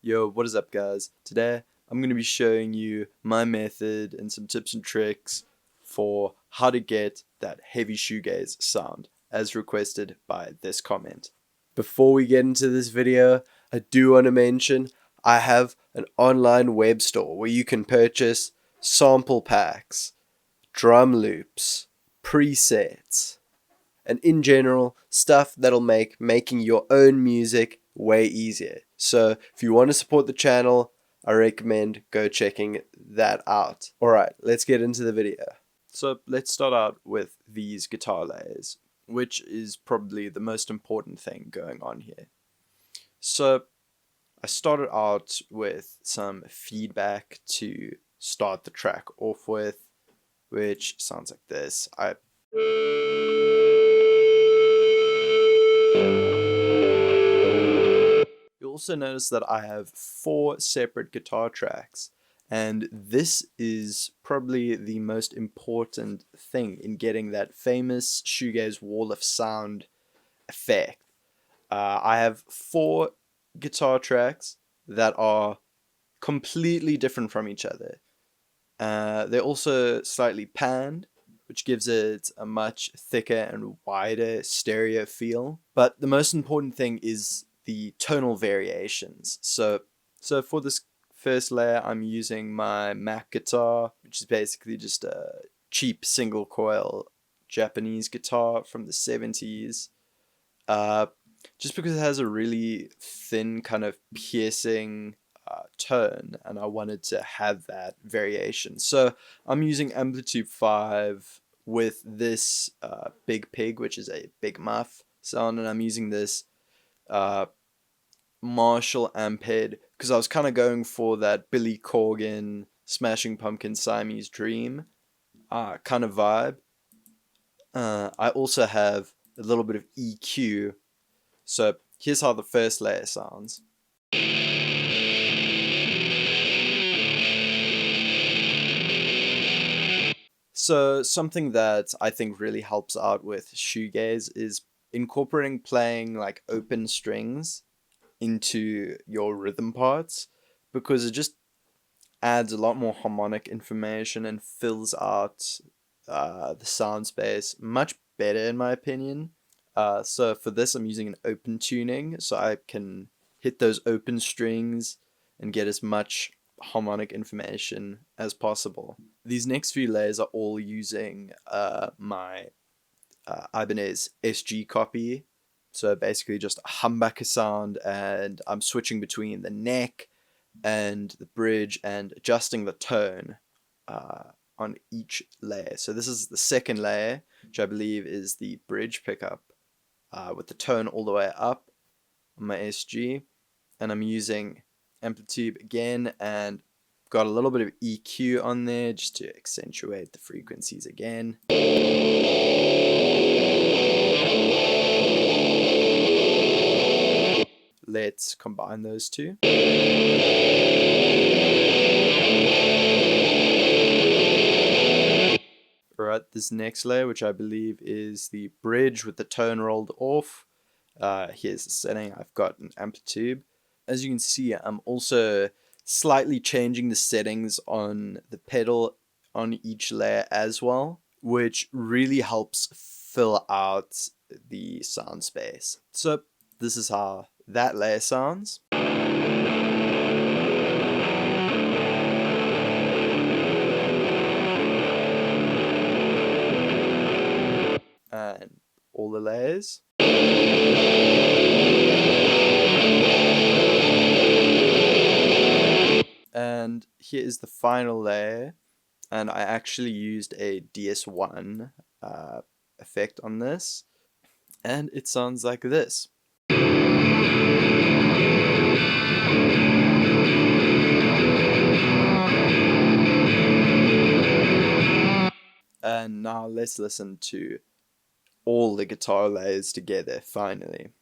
Yo, what is up guys? Today I'm going to be showing you my method and some tips and tricks for how to get that heavy shoegaze sound as requested by this comment. Before we get into this video, I do want to mention I have an online web store where you can purchase sample packs, drum loops, presets, and in general stuff that'll make making your own music way easier. So if you want to support the channel, I recommend go checking that out. Alright, let's get into the video. So let's start out with these guitar layers, which is probably the most important thing going on here. So I started out with some feedback to start the track off with, which sounds like this. You'll also notice that I have 4 separate guitar tracks, and this is probably the most important thing in getting that famous shoegaze wall of sound effect. I have 4 guitar tracks that are completely different from each other. They're also slightly panned, which gives it a much thicker and wider stereo feel. But the most important thing is the tonal variations. So for this first layer, I'm using my Mac guitar, which is basically just a cheap single coil Japanese guitar from the 70s. Just because it has a really thin kind of piercing tone, and I wanted to have that variation. So I'm using amplitude 5 with this Big Pig, which is a big muff sound, and I'm using this Marshall amp head because I was kind of going for that Billy Corgan Smashing Pumpkins Siamese Dream kind of vibe. I also have a little bit of EQ. So here's how the first layer sounds. So something that I think really helps out with shoegaze is incorporating playing like open strings into your rhythm parts, because it just adds a lot more harmonic information and fills out the sound space much better in my opinion. So for this I'm using an open tuning, so I can hit those open strings and get as much harmonic information as possible. These next few layers are all using my Ibanez SG copy. So basically just a humbucker sound, and I'm switching between the neck and the bridge and adjusting the tone on each layer. So this is the second layer, which I believe is the bridge pickup with the tone all the way up on my SG. And I'm using amplitude again and got a little bit of EQ on there just to accentuate the frequencies again. Let's combine those two. Alright, this next layer, which I believe is the bridge with the tone rolled off. Here's the setting. I've got an amplitude. As you can see, I'm also slightly changing the settings on the pedal on each layer as well, which really helps fill out the sound space. So this is how that layer sounds. And all the layers. And here is the final layer, and I actually used a DS1 effect on this, and it sounds like this. And now let's listen to all the guitar layers together finally.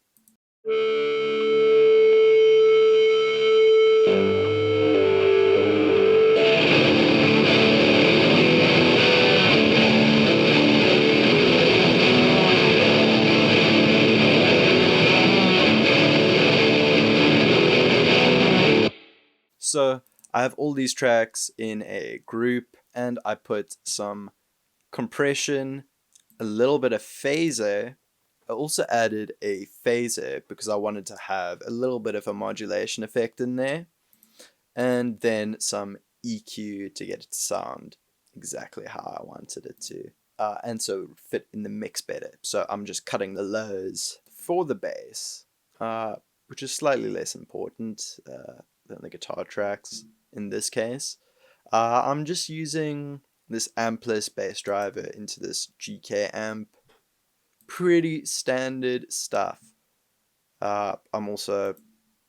So I have all these tracks in a group, and I put some compression, a little bit of phaser. I also added a phaser because I wanted to have a little bit of a modulation effect in there, and then some EQ to get it to sound exactly how I wanted it to. And so it would fit in the mix better. So I'm just cutting the lows for the bass, which is slightly less important than the guitar tracks in this case. I'm just using this ampless bass driver into this GK amp. Pretty standard stuff. I'm also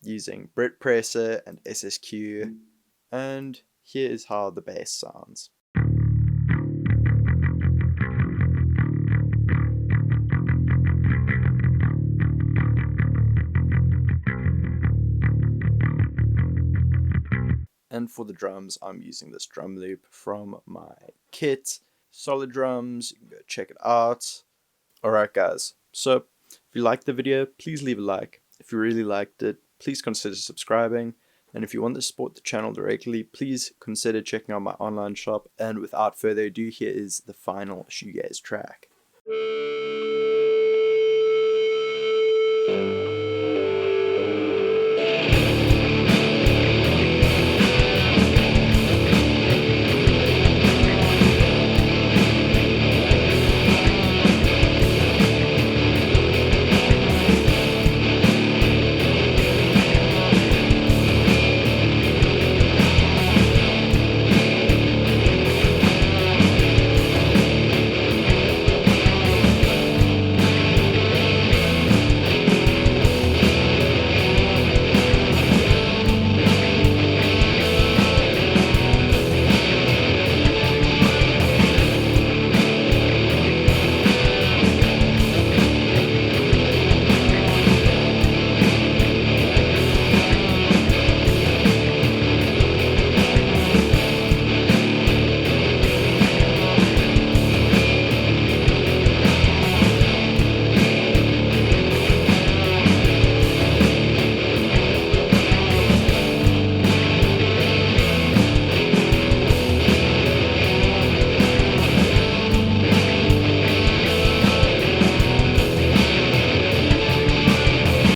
using Brit Presser and SSQ, and here is how the bass sounds. And for the drums, I'm using this drum loop from my kit. Solid drums, you can go check it out. Alright guys, so if you liked the video, please leave a like. If you really liked it, please consider subscribing. And if you want to support the channel directly, please consider checking out my online shop. And without further ado, here is the final Shoegaze track.